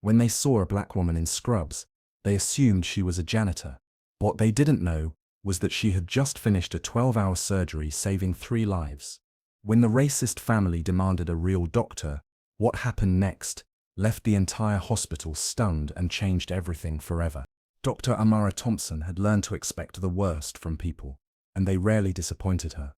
When they saw a black woman in scrubs, they assumed she was a janitor. What they didn't know was that she had just finished a 12-hour surgery saving 3 lives. When the racist family demanded a real doctor, what happened next left the entire hospital stunned and changed everything forever. Dr. Amara Thompson had learned to expect the worst from people, and they rarely disappointed her.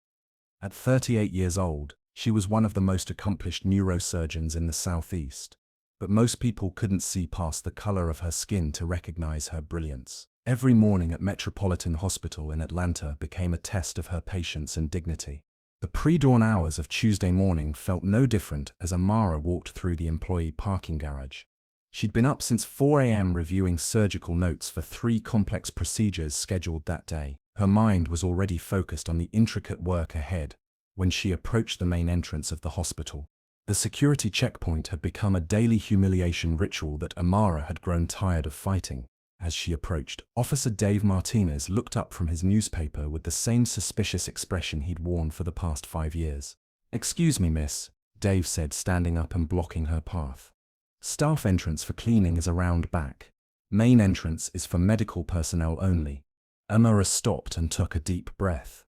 At 38 years old, she was one of the most accomplished neurosurgeons in the Southeast, but most people couldn't see past the color of her skin to recognize her brilliance. Every morning at Metropolitan Hospital in Atlanta became a test of her patience and dignity. The pre-dawn hours of Tuesday morning felt no different as Amara walked through the employee parking garage. She'd been up since 4 a.m. reviewing surgical notes for 3 complex procedures scheduled that day. Her mind was already focused on the intricate work ahead when she approached the main entrance of the hospital. The security checkpoint had become a daily humiliation ritual that Amara had grown tired of fighting. As she approached, Officer Dave Martinez looked up from his newspaper with the same suspicious expression he'd worn for the past 5 years. "Excuse me, miss," Dave said, standing up and blocking her path. "Staff entrance for cleaning is around back. Main entrance is for medical personnel only." Amara stopped and took a deep breath.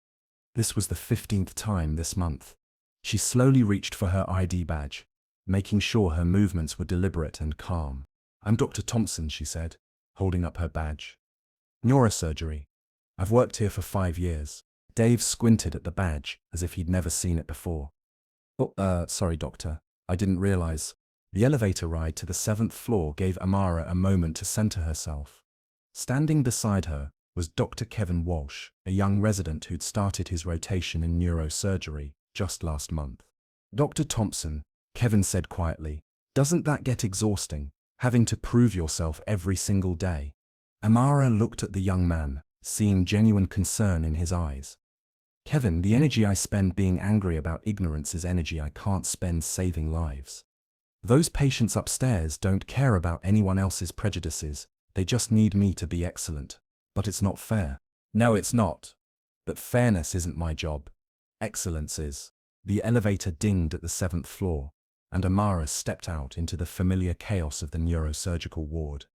This was the 15th time this month. She slowly reached for her ID badge, making sure her movements were deliberate and calm. "I'm Dr. Thompson," she said, holding up her badge. "Neurosurgery. I've worked here for 5 years. Dave squinted at the badge as if he'd never seen it before. Sorry, doctor. I didn't realize." The elevator ride to the 7th floor gave Amara a moment to center herself. Standing beside her was Dr. Kevin Walsh, a young resident who'd started his rotation in neurosurgery just last month. "Dr. Thompson," Kevin said quietly, "doesn't that get exhausting, having to prove yourself every single day?" Amara looked at the young man, seeing genuine concern in his eyes. "Kevin, the energy I spend being angry about ignorance is energy I can't spend saving lives. Those patients upstairs don't care about anyone else's prejudices, they just need me to be excellent. But it's not fair." "No, it's not. But fairness isn't my job. Excellence is." The elevator dinged at the 7th floor, and Amara stepped out into the familiar chaos of the neurosurgical ward.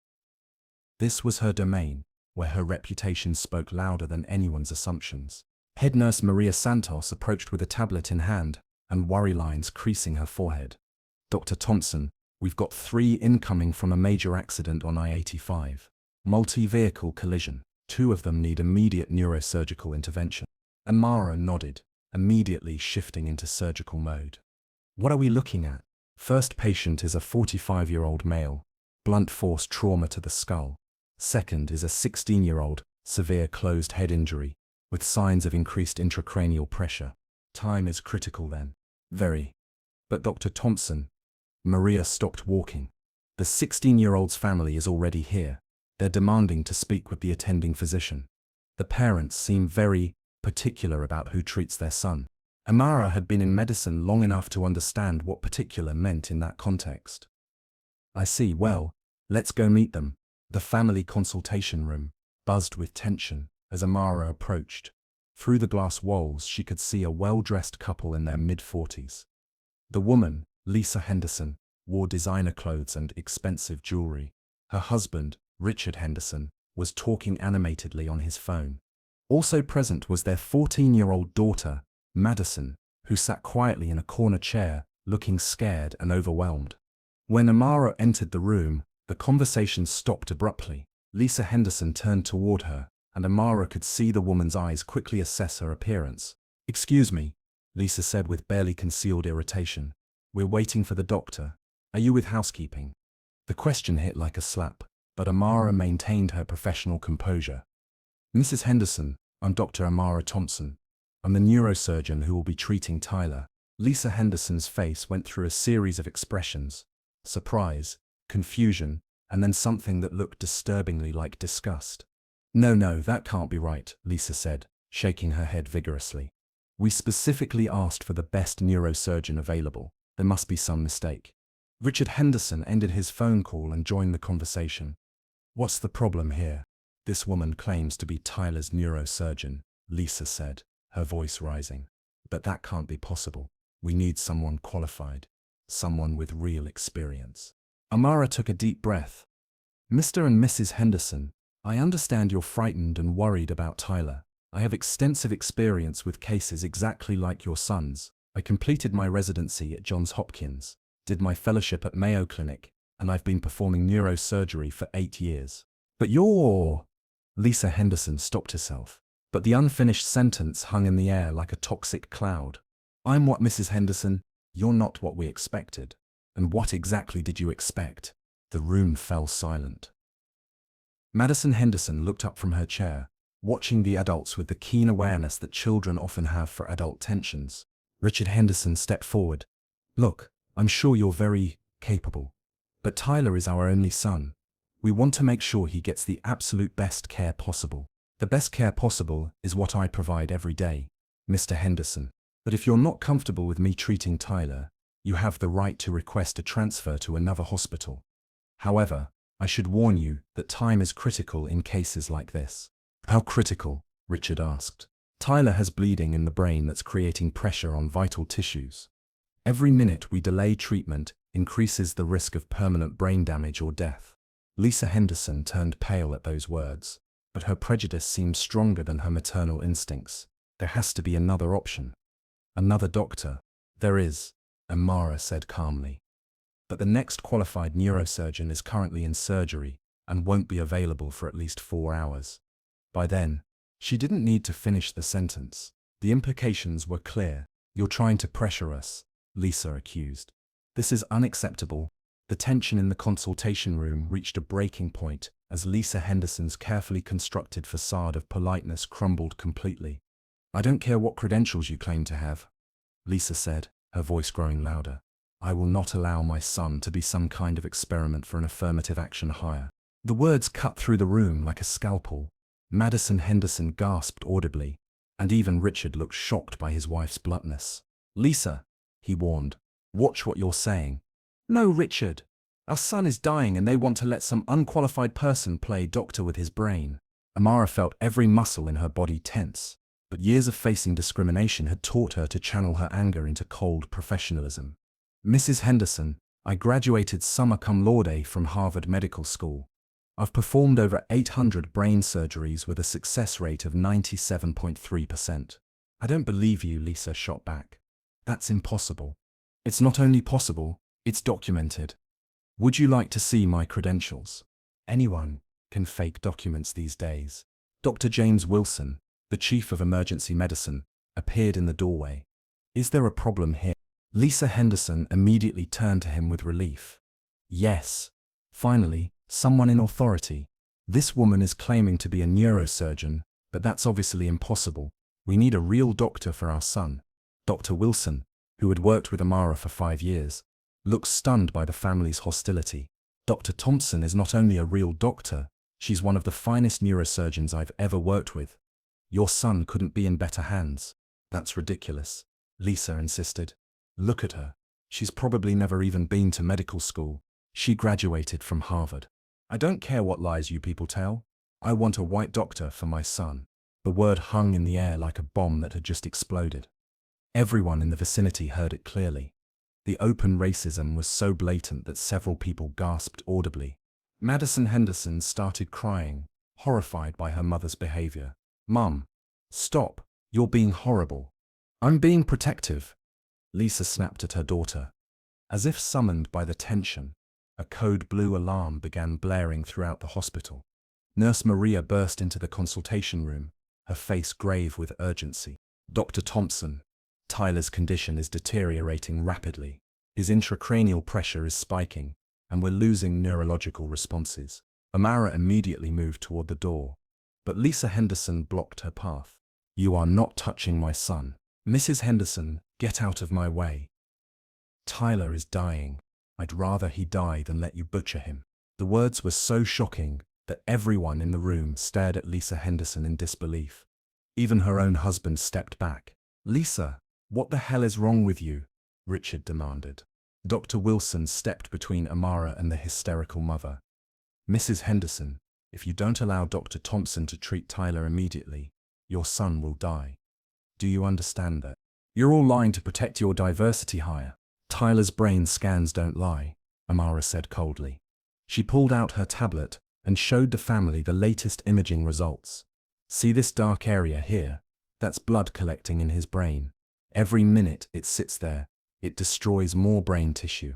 This was her domain, where her reputation spoke louder than anyone's assumptions. Head nurse Maria Santos approached with a tablet in hand and worry lines creasing her forehead. "Dr. Thompson, we've got 3 incoming from a major accident on I-85. Multi-vehicle collision. 2 of them need immediate neurosurgical intervention." Amara nodded, immediately shifting into surgical mode. "What are we looking at?" "First patient is a 45-year-old male, blunt force trauma to the skull. Second is a 16-year-old, severe closed head injury, with signs of increased intracranial pressure. Time is critical then." "Very." "But Dr. Thompson." Maria stopped walking. "The 16-year-old's family is already here. They're demanding to speak with the attending physician. The parents seem very particular about who treats their son." Amara had been in medicine long enough to understand what particular meant in that context. "I see. Well, let's go meet them." The family consultation room buzzed with tension as Amara approached. Through the glass walls, she could see a well-dressed couple in their mid-40s. The woman, Lisa Henderson, wore designer clothes and expensive jewelry. Her husband, Richard Henderson, was talking animatedly on his phone. Also present was their 14-year-old daughter, Madison, who sat quietly in a corner chair, looking scared and overwhelmed. When Amara entered the room, the conversation stopped abruptly. Lisa Henderson turned toward her, and Amara could see the woman's eyes quickly assess her appearance. "Excuse me," Lisa said with barely concealed irritation. "We're waiting for the doctor. Are you with housekeeping?" The question hit like a slap, but Amara maintained her professional composure. "Mrs. Henderson, I'm Dr. Amara Thompson. I'm the neurosurgeon who will be treating Tyler." Lisa Henderson's face went through a series of expressions: surprise, confusion, and then something that looked disturbingly like disgust. No, that can't be right," Lisa said, shaking her head vigorously. "We specifically asked for the best neurosurgeon available. There must be some mistake." Richard Henderson ended his phone call and joined the conversation. "What's the problem here?" "This woman claims to be Tyler's neurosurgeon," Lisa said, her voice rising. "But that can't be possible. We need someone qualified, someone with real experience." Amara took a deep breath. Mr. and Mrs. Henderson, I understand you're frightened and worried about Tyler. I have extensive experience with cases exactly like your son's. I completed my residency at Johns Hopkins, did my fellowship at Mayo Clinic, and I've been performing neurosurgery for 8 years. But you're… Lisa Henderson stopped herself, but the unfinished sentence hung in the air like a toxic cloud. I'm what, Mrs. Henderson? You're not what we expected. And what exactly did you expect? The room fell silent. Madison Henderson looked up from her chair, watching the adults with the keen awareness that children often have for adult tensions. Richard Henderson stepped forward. Look, I'm sure you're very capable, but Tyler is our only son. We want to make sure he gets the absolute best care possible. The best care possible is what I provide every day, Mr. Henderson. But if you're not comfortable with me treating Tyler, you have the right to request a transfer to another hospital. However, I should warn you that time is critical in cases like this. How critical? Richard asked. Tyler has bleeding in the brain that's creating pressure on vital tissues. Every minute we delay treatment increases the risk of permanent brain damage or death. Lisa Henderson turned pale at those words, but her prejudice seemed stronger than her maternal instincts. There has to be another option. Another doctor. There is, Amara said calmly. But the next qualified neurosurgeon is currently in surgery and won't be available for at least 4 hours. By then, she didn't need to finish the sentence. The implications were clear. You're trying to pressure us, Lisa accused. This is unacceptable. The tension in the consultation room reached a breaking point as Lisa Henderson's carefully constructed facade of politeness crumbled completely. I don't care what credentials you claim to have, Lisa said, her voice growing louder. I will not allow my son to be some kind of experiment for an affirmative action hire. The words cut through the room like a scalpel. Madison Henderson gasped audibly, and even Richard looked shocked by his wife's bluntness. Lisa, he warned, watch what you're saying. No, Richard. Our son is dying and they want to let some unqualified person play doctor with his brain. Amara felt every muscle in her body tense, but years of facing discrimination had taught her to channel her anger into cold professionalism. Mrs. Henderson, I graduated summa cum laude from Harvard Medical School. I've performed over 800 brain surgeries with a success rate of 97.3%. I don't believe you, Lisa shot back. That's impossible. It's not only possible, it's documented. Would you like to see my credentials? Anyone can fake documents these days. Dr. James Wilson, the chief of emergency medicine, appeared in the doorway. Is there a problem here? Lisa Henderson immediately turned to him with relief. Yes. Finally, someone in authority. This woman is claiming to be a neurosurgeon, but that's obviously impossible. We need a real doctor for our son. Dr. Wilson, who had worked with Amara for 5 years, looked stunned by the family's hostility. Dr. Thompson is not only a real doctor, she's one of the finest neurosurgeons I've ever worked with. Your son couldn't be in better hands. That's ridiculous, Lisa insisted. Look at her. She's probably never even been to medical school. She graduated from Harvard. I don't care what lies you people tell. I want a white doctor for my son. The word hung in the air like a bomb that had just exploded. Everyone in the vicinity heard it clearly. The open racism was so blatant that several people gasped audibly. Madison Henderson started crying, horrified by her mother's behavior. Mum, stop. You're being horrible. I'm being protective. Lisa snapped at her daughter. As if summoned by the tension, a code blue alarm began blaring throughout the hospital. Nurse Maria burst into the consultation room, her face grave with urgency. Dr. Thompson, Tyler's condition is deteriorating rapidly. His intracranial pressure is spiking, and we're losing neurological responses. Amara immediately moved toward the door, but Lisa Henderson blocked her path. You are not touching my son. Mrs. Henderson, get out of my way. Tyler is dying. I'd rather he die than let you butcher him. The words were so shocking that everyone in the room stared at Lisa Henderson in disbelief. Even her own husband stepped back. Lisa, what the hell is wrong with you? Richard demanded. Dr. Wilson stepped between Amara and the hysterical mother. Mrs. Henderson, if you don't allow Dr. Thompson to treat Tyler immediately, your son will die. Do you understand that? You're all lying to protect your diversity hire. Tyler's brain scans don't lie. Amara said coldly. She pulled out her tablet and showed the family the latest imaging results. See this dark area here? That's blood collecting in his brain. Every minute it sits there, it destroys more brain tissue.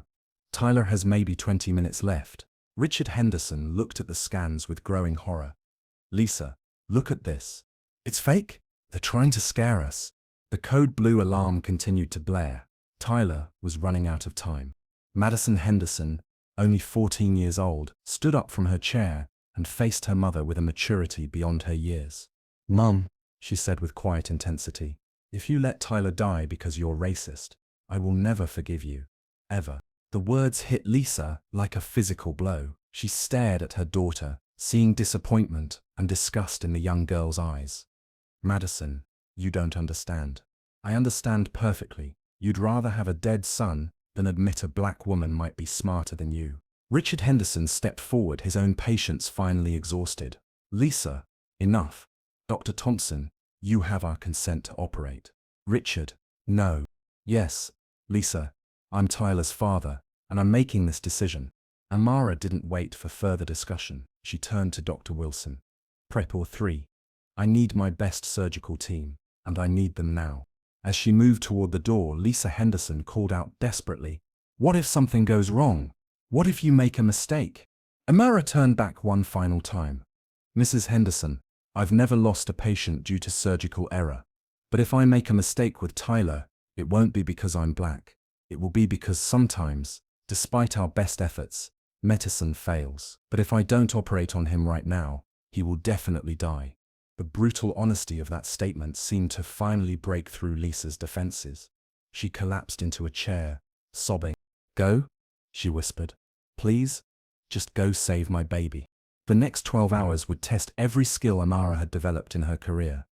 Tyler has maybe 20 minutes left. Richard Henderson looked at the scans with growing horror. Lisa, look at this. It's fake? They're trying to scare us. The code blue alarm continued to blare. Tyler was running out of time. Madison Henderson, only 14 years old, stood up from her chair and faced her mother with a maturity beyond her years. Mum, she said with quiet intensity, if you let Tyler die because you're racist, I will never forgive you. Ever. The words hit Lisa like a physical blow. She stared at her daughter, seeing disappointment and disgust in the young girl's eyes. Madison, you don't understand. I understand perfectly. You'd rather have a dead son than admit a black woman might be smarter than you. Richard Henderson stepped forward, his own patience finally exhausted. Lisa, enough. Dr. Thompson, you have our consent to operate. Richard, no. Yes, Lisa, I'm Tyler's father, and I'm making this decision. Amara didn't wait for further discussion. She turned to Dr. Wilson. Prepor 3. I need my best surgical team, and I need them now. As she moved toward the door, Lisa Henderson called out desperately, what if something goes wrong? What if you make a mistake? Amara turned back one final time. Mrs. Henderson, I've never lost a patient due to surgical error. But if I make a mistake with Tyler, it won't be because I'm black. It will be because sometimes, despite our best efforts, medicine fails. But if I don't operate on him right now, he will definitely die. The brutal honesty of that statement seemed to finally break through Lisa's defenses. She collapsed into a chair, sobbing. Go? She whispered. Please? Just go save my baby. The next 12 hours would test every skill Amara had developed in her career.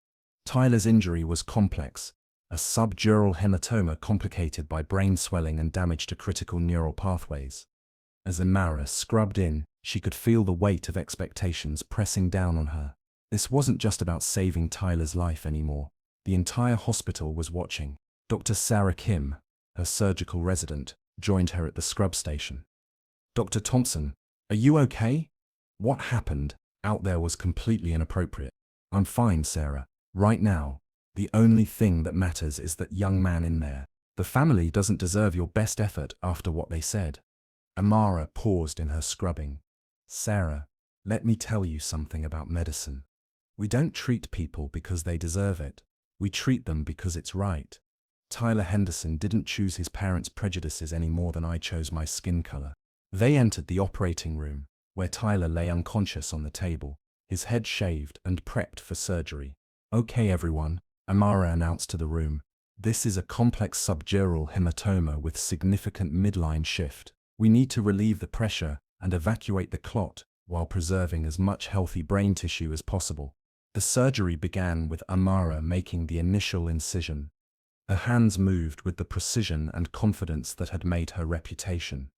Tyler's injury was complex, a subdural hematoma complicated by brain swelling and damage to critical neural pathways. As Amara scrubbed in, she could feel the weight of expectations pressing down on her. This wasn't just about saving Tyler's life anymore. The entire hospital was watching. Dr. Sarah Kim, her surgical resident, joined her at the scrub station. Dr. Thompson, are you okay? What happened out there was completely inappropriate. I'm fine, Sarah. Right now, the only thing that matters is that young man in there. The family doesn't deserve your best effort after what they said. Amara paused in her scrubbing. Sarah, let me tell you something about medicine. We don't treat people because they deserve it. We treat them because it's right. Tyler Henderson didn't choose his parents' prejudices any more than I chose my skin color. They entered the operating room, where Tyler lay unconscious on the table, his head shaved and prepped for surgery. Okay everyone, Amara announced to the room. This is a complex subdural hematoma with significant midline shift. We need to relieve the pressure and evacuate the clot while preserving as much healthy brain tissue as possible. The surgery began with Amara making the initial incision. Her hands moved with the precision and confidence that had made her reputation.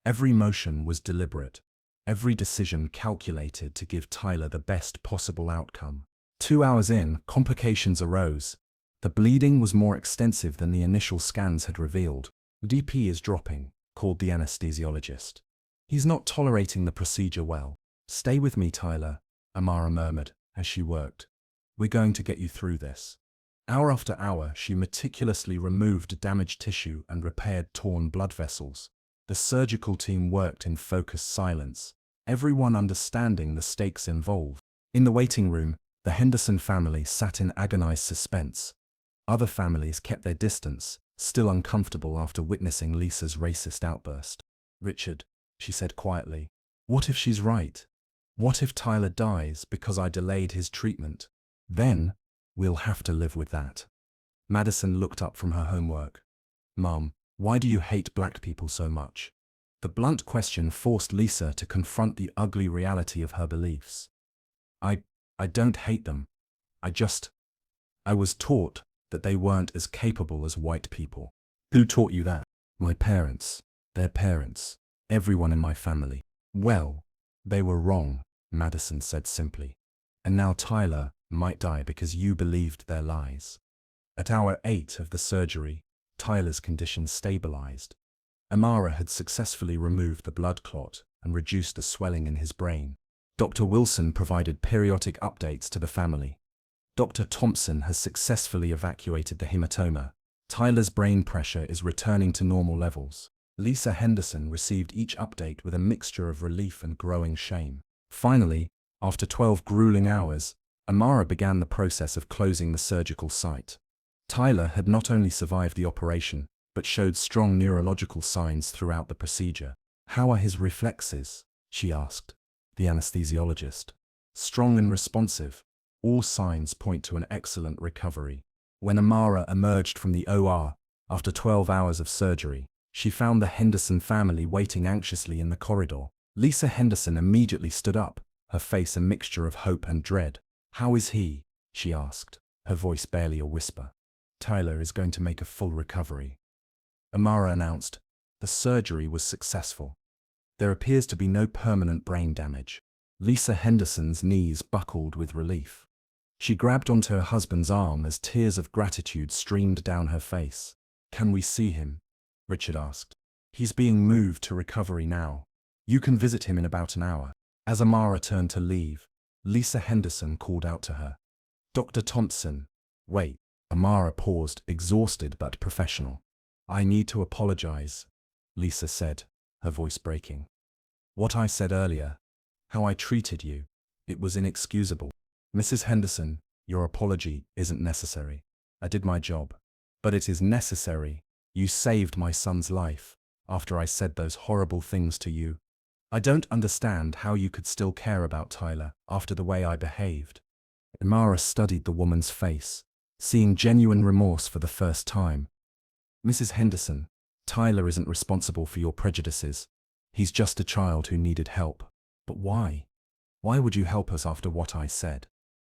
Every motion was deliberate, every decision calculated to give Tyler the best possible outcome. 2 hours in, complications arose. The bleeding was more extensive than the initial scans had revealed. DP is dropping, called the anesthesiologist. He's not tolerating the procedure well. Stay with me, Tyler, Amara murmured as she worked. We're going to get you through this. Hour after hour, she meticulously removed damaged tissue and repaired torn blood vessels. The surgical team worked in focused silence, everyone understanding the stakes involved. In the waiting room, the Henderson family sat in agonized suspense. Other families kept their distance, still uncomfortable after witnessing Lisa's racist outburst. Richard, she said quietly, what if she's right? What if Tyler dies because I delayed his treatment? Then, we'll have to live with that. Madison looked up from her homework. Mom, why do you hate black people so much? The blunt question forced Lisa to confront the ugly reality of her beliefs. I don't hate them. I was taught that they weren't as capable as white people. Who taught you that? My parents, their parents, everyone in my family. Well, they were wrong, Madison said simply. And now Tyler might die because you believed their lies. At hour 8 of the surgery, Tyler's condition stabilized. Amara had successfully removed the blood clot and reduced the swelling in his brain. Dr. Wilson provided periodic updates to the family. Dr. Thompson has successfully evacuated the hematoma. Tyler's brain pressure is returning to normal levels. Lisa Henderson received each update with a mixture of relief and growing shame. Finally, after 12 grueling hours, Amara began the process of closing the surgical site. Tyler had not only survived the operation, but showed strong neurological signs throughout the procedure. "How are his reflexes?" she asked the anesthesiologist. "Strong and responsive. All signs point to an excellent recovery." When Amara emerged from the OR, after 12 hours of surgery, she found the Henderson family waiting anxiously in the corridor. Lisa Henderson immediately stood up, her face a mixture of hope and dread. "How is he?" she asked, her voice barely a whisper. "Tyler is going to make a full recovery," Amara announced. "The surgery was successful. There appears to be no permanent brain damage." Lisa Henderson's knees buckled with relief. She grabbed onto her husband's arm as tears of gratitude streamed down her face. "Can we see him?" Richard asked. "He's being moved to recovery now. You can visit him in about an hour." As Amara turned to leave, Lisa Henderson called out to her. "Dr. Thompson." "Wait." Amara paused, exhausted but professional. "I need to apologize," Lisa said, her voice breaking. "What I said earlier, how I treated you, it was inexcusable. Mrs. Henderson, your apology isn't necessary. I did my job. But it is necessary. You saved my son's life after I said those horrible things to you. I don't understand how you could still care about Tyler after the way I behaved." Amara studied the woman's face, seeing genuine remorse for the first time. "Mrs. Henderson, Tyler isn't responsible for your prejudices. He's just a child who needed help. But why? Why would you help us after what I said?"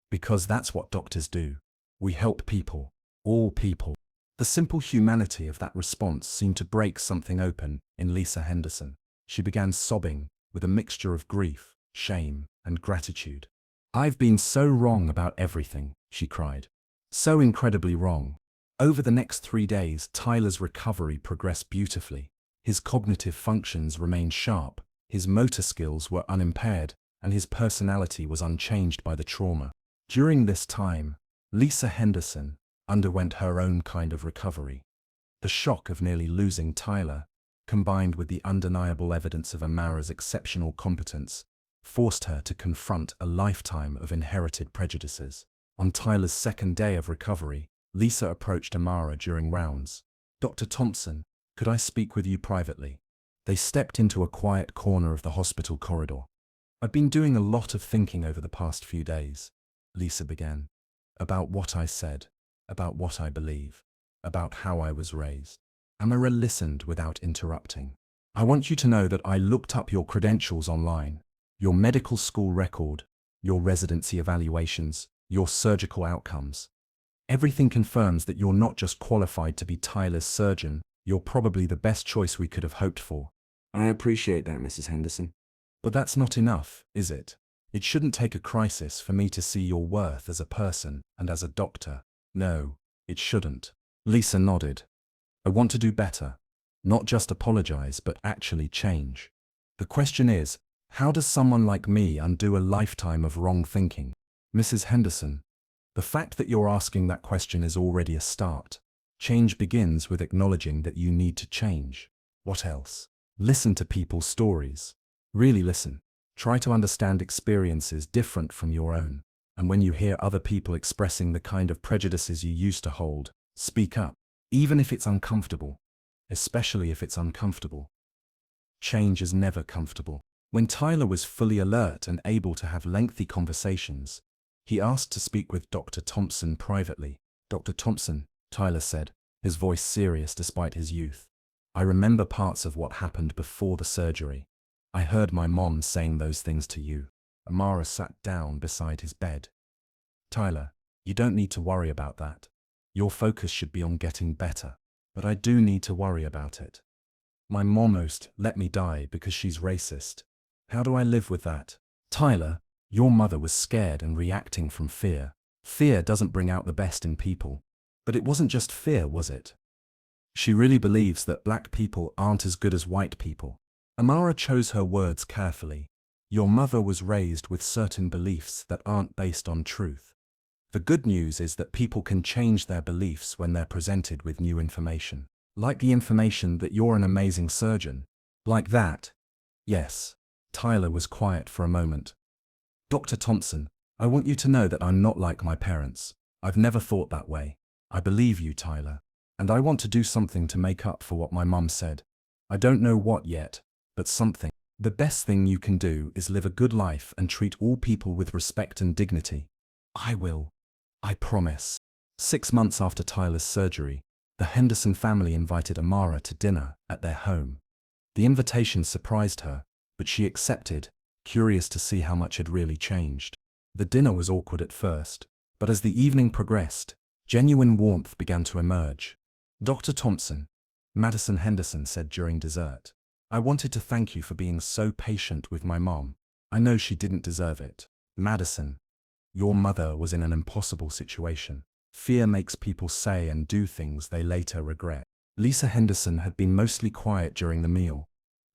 "Because that's what doctors do. We help people. All people." The simple humanity of that response seemed to break something open in Lisa Henderson. She began sobbing with a mixture of grief, shame, and gratitude. "I've been so wrong about everything," she cried. "So incredibly wrong." Over the next 3 days, Tyler's recovery progressed beautifully. His cognitive functions remained sharp, his motor skills were unimpaired, and his personality was unchanged by the trauma. During this time, Lisa Henderson underwent her own kind of recovery. The shock of nearly losing Tyler, combined with the undeniable evidence of Amara's exceptional competence, forced her to confront a lifetime of inherited prejudices. On Tyler's second day of recovery, Lisa approached Amara during rounds. "Dr. Thompson, could I speak with you privately?" They stepped into a quiet corner of the hospital corridor. "I've been doing a lot of thinking over the past few days," Lisa began. "About what I said, about what I believe, about how I was raised." Amara listened without interrupting. "I want you to know that I looked up your credentials online, your medical school record, your residency evaluations, your surgical outcomes. Everything confirms that you're not just qualified to be Tyler's surgeon, you're probably the best choice we could have hoped for." "I appreciate that, Mrs. Henderson. But that's not enough, is it? It shouldn't take a crisis for me to see your worth as a person and as a doctor." "No, it shouldn't." Lisa nodded. "I want to do better. Not just apologize, but actually change. The question is, how does someone like me undo a lifetime of wrong thinking?" "Mrs. Henderson, the fact that you're asking that question is already a start. Change begins with acknowledging that you need to change. What else? Listen to people's stories. Really listen. Try to understand experiences different from your own. And when you hear other people expressing the kind of prejudices you used to hold, speak up, even if it's uncomfortable. Especially if it's uncomfortable. Change is never comfortable." When Tyler was fully alert and able to have lengthy conversations, he asked to speak with Dr. Thompson privately. "Dr. Thompson," Tyler said, his voice serious despite his youth. "I remember parts of what happened before the surgery. I heard my mom saying those things to you." Amara sat down beside his bed. "Tyler, you don't need to worry about that. Your focus should be on getting better. But I do need to worry about it. My mom almost let me die because she's racist. How do I live with that?" "Tyler, your mother was scared and reacting from fear. Fear doesn't bring out the best in people." "But it wasn't just fear, was it? She really believes that black people aren't as good as white people. Amara chose her words carefully. Your mother was raised with certain beliefs that aren't based on truth. The good news is that people can change their beliefs when they're presented with new information. Like the information that you're an amazing surgeon. Like that. Yes. Tyler was quiet for a moment. Dr. Thompson, I want you to know that I'm not like my parents. I've never thought that way. I believe you, Tyler. And I want to do something to make up for what my mum said. I don't know what yet, but something. The best thing you can do is live a good life and treat all people with respect and dignity. I will. I promise. 6 months after Tyler's surgery, the Henderson family invited Amara to dinner at their home. The invitation surprised her, but she accepted, curious to see how much had really changed. The dinner was awkward at first, but as the evening progressed, genuine warmth began to emerge. Dr. Thompson, Madison Henderson said during dessert, I wanted to thank you for being so patient with my mom. I know she didn't deserve it. Madison, your mother was in an impossible situation. Fear makes people say and do things they later regret. Lisa Henderson had been mostly quiet during the meal,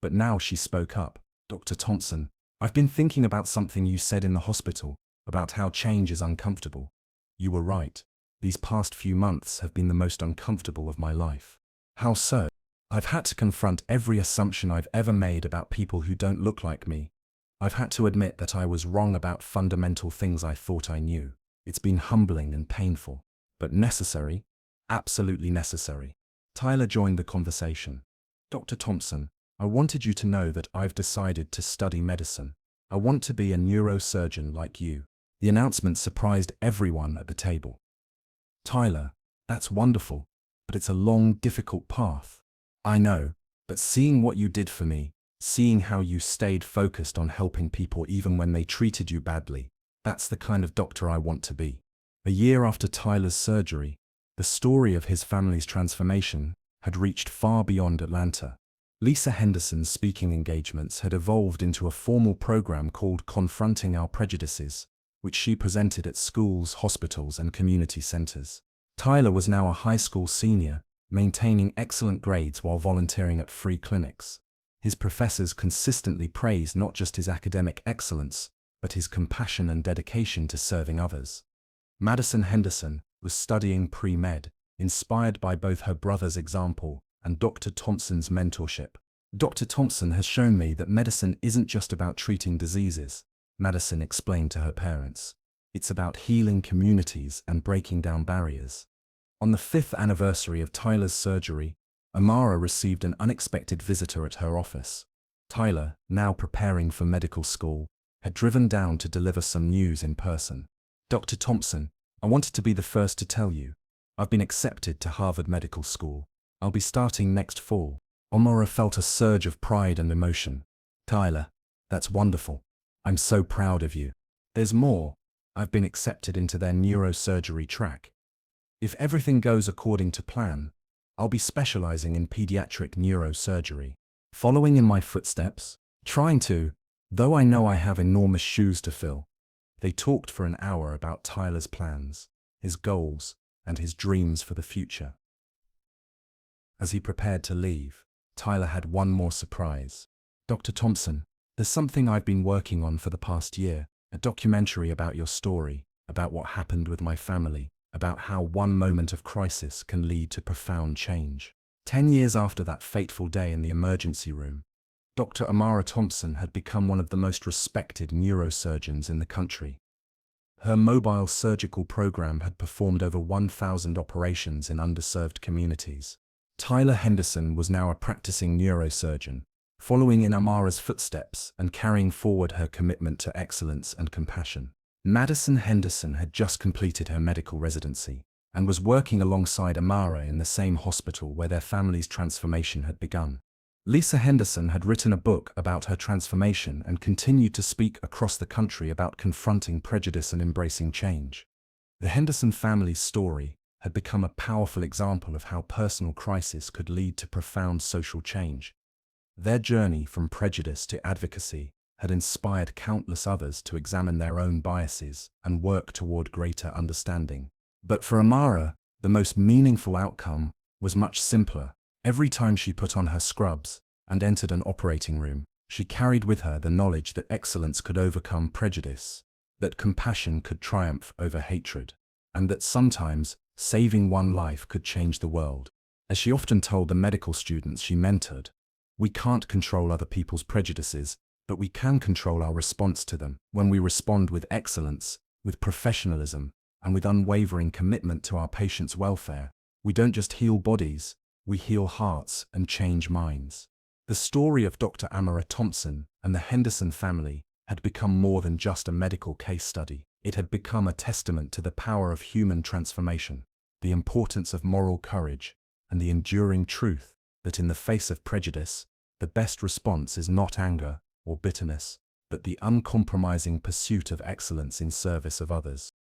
but now she spoke up. Dr. Thompson, I've been thinking about something you said in the hospital, about how change is uncomfortable. You were right. These past few months have been the most uncomfortable of my life. How so? I've had to confront every assumption I've ever made about people who don't look like me. I've had to admit that I was wrong about fundamental things I thought I knew. It's been humbling and painful, but necessary, absolutely necessary. Tyler joined the conversation. Dr. Thompson, I wanted you to know that I've decided to study medicine. I want to be a neurosurgeon like you. The announcement surprised everyone at the table. Tyler, that's wonderful, but it's a long, difficult path. I know, but seeing what you did for me, seeing how you stayed focused on helping people even when they treated you badly, that's the kind of doctor I want to be. A year after Tyler's surgery, the story of his family's transformation had reached far beyond Atlanta. Lisa Henderson's speaking engagements had evolved into a formal program called Confronting Our Prejudices, which she presented at schools, hospitals, and community centers. Tyler was now a high school senior, maintaining excellent grades while volunteering at free clinics. His professors consistently praised not just his academic excellence, but his compassion and dedication to serving others. Madison Henderson was studying pre-med, inspired by both her brother's example and Dr. Thompson's mentorship. Dr. Thompson has shown me that medicine isn't just about treating diseases, Madison explained to her parents. It's about healing communities and breaking down barriers. On the 5th anniversary of Tyler's surgery, Amara received an unexpected visitor at her office. Tyler, now preparing for medical school, had driven down to deliver some news in person. Dr. Thompson, I wanted to be the first to tell you. I've been accepted to Harvard Medical School. I'll be starting next fall. Amara felt a surge of pride and emotion. Tyler, that's wonderful. I'm so proud of you. There's more. I've been accepted into their neurosurgery track. If everything goes according to plan, I'll be specializing in pediatric neurosurgery. Following in my footsteps, trying to, though I know I have enormous shoes to fill. They talked for an hour about Tyler's plans, his goals, and his dreams for the future. As he prepared to leave, Tyler had one more surprise. Dr. Thompson, there's something I've been working on for the past year, a documentary about your story, about what happened with my family, about how one moment of crisis can lead to profound change. 10 years after that fateful day in the emergency room, Dr. Amara Thompson had become one of the most respected neurosurgeons in the country. Her mobile surgical program had performed over 1,000 operations in underserved communities. Tyler Henderson was now a practicing neurosurgeon, following in Amara's footsteps and carrying forward her commitment to excellence and compassion. Madison Henderson had just completed her medical residency and was working alongside Amara in the same hospital where their family's transformation had begun. Lisa Henderson had written a book about her transformation and continued to speak across the country about confronting prejudice and embracing change. The Henderson family's story had become a powerful example of how personal crisis could lead to profound social change. Their journey from prejudice to advocacy had inspired countless others to examine their own biases and work toward greater understanding. But for Amara, the most meaningful outcome was much simpler. Every time she put on her scrubs and entered an operating room, she carried with her the knowledge that excellence could overcome prejudice, that compassion could triumph over hatred, and that sometimes saving one life could change the world. As she often told the medical students she mentored, we can't control other people's prejudices, but we can control our response to them. When we respond with excellence, with professionalism, and with unwavering commitment to our patients' welfare, we don't just heal bodies, we heal hearts and change minds. The story of Dr. Amara Thompson and the Henderson family had become more than just a medical case study. It had become a testament to the power of human transformation, the importance of moral courage, and the enduring truth that in the face of prejudice, the best response is not anger or bitterness, but the uncompromising pursuit of excellence in service of others.